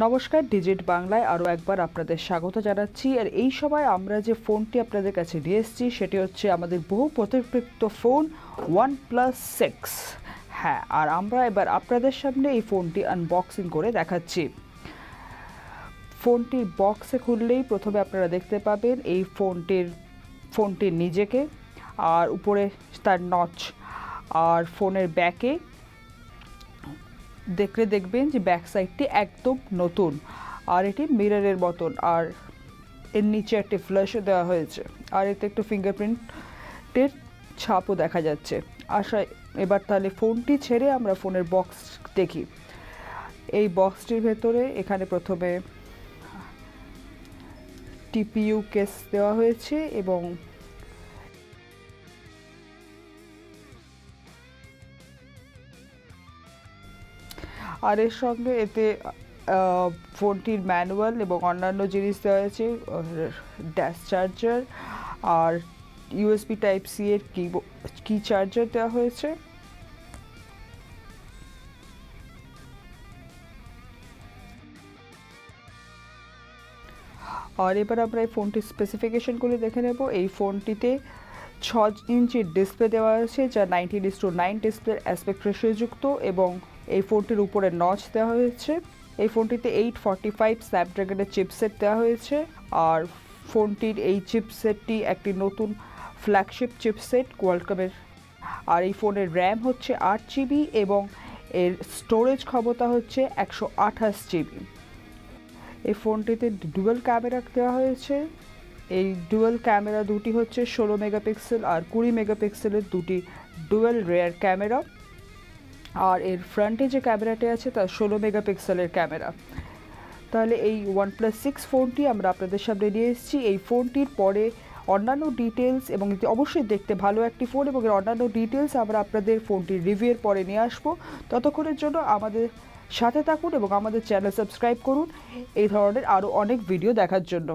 নমস্কার, ডিজিট বাংলায় আরও একবার আপনাদের স্বাগত জানাচ্ছি। আর এই সময় আমরা যে ফোনটি আপনাদের কাছে নিয়ে এসেছি সেটি হচ্ছে আমাদের বহু প্রতীক্ষিত ফোন OnePlus 6। হ্যাঁ, আর আমরা এবার আপনাদের সামনে এই ফোনটি আনবক্সিং করে দেখাচ্ছি। ফোনটি বক্সে খুললেই প্রথমে আপনারা দেখতে পাবেন এই ফোনটির নিজেকে, আর উপরে তার নচ, আর ফোনের ব্যাকে দেখবেন যে ব্যাক সাইডটি একদম নতুন, আর এটি মিররের মতন, আর এর নিচে একটি ফ্ল্যাশও দেওয়া হয়েছে, আর এতে একটু ফিঙ্গারপ্রিন্টের ছাপও দেখা যাচ্ছে। এবার তাহলে ফোনটি ছেড়ে আমরা ফোনের বক্স দেখি। এই বক্সটির ভেতরে এখানে প্রথমে টিপিইউ কেস দেওয়া হয়েছে এবং আর এর সঙ্গে এতে ফোনটির ম্যানুয়াল এবং অন্যান্য জিনিস দেওয়া হয়েছে, ড্যাশ চার্জার আর ইউএসবি টাইপ সি এর কি চার্জার দেওয়া হয়েছে। আর এবার আমরা এই ফোনটির স্পেসিফিকেশনগুলি দেখে নেব। এই ফোনটিতে 6 ইঞ্চির ডিসপ্লে দেওয়া আছে, যা 19:9 ডিসপ্লের অ্যাসপেক্ট রেশিও যুক্ত, এবং এই ফোনটির উপরে নচ দেওয়া হয়েছে। এই ফোনটিতে 845 স্ন্যাপড্রাগনের চিপসেট দেওয়া হয়েছে, আর ফোনটির এই চিপসেটটি একটি নতুন ফ্ল্যাগশিপ চিপসেট কোয়ালকমের। আর এই ফোনের র্যাম হচ্ছে 8 জিবি এবং এর স্টোরেজ ক্ষমতা হচ্ছে 128 জিবি। এই ফোনটিতে ডুয়াল ক্যামেরা দেওয়া হয়েছে। এই ডুয়াল ক্যামেরা দুটি হচ্ছে 16 মেগাপিক্সেল আর 20 মেগাপিক্সেলের দুটি ডুয়াল রেয়ার ক্যামেরা, আর এর ফ্রন্টে যে ক্যামেরাটি আছে তা 16 মেগাপিক্সেলের ক্যামেরা। তাহলে এই OnePlus 6 ফোনটি আমরা আপনাদের সামনে নিয়ে এসেছি। এই ফোনটির পরে অন্যান্য ডিটেলস, এবং অবশ্যই দেখতে ভালো একটি ফোন, এবং এর অন্যান্য ডিটেলস আমরা আপনাদের ফোনটির রিভিউয়ের পরে নিয়ে আসবো। ততক্ষণের জন্য আমাদের সাথে থাকুন এবং আমাদের চ্যানেল সাবস্ক্রাইব করুন এই ধরনের আরও অনেক ভিডিও দেখার জন্য।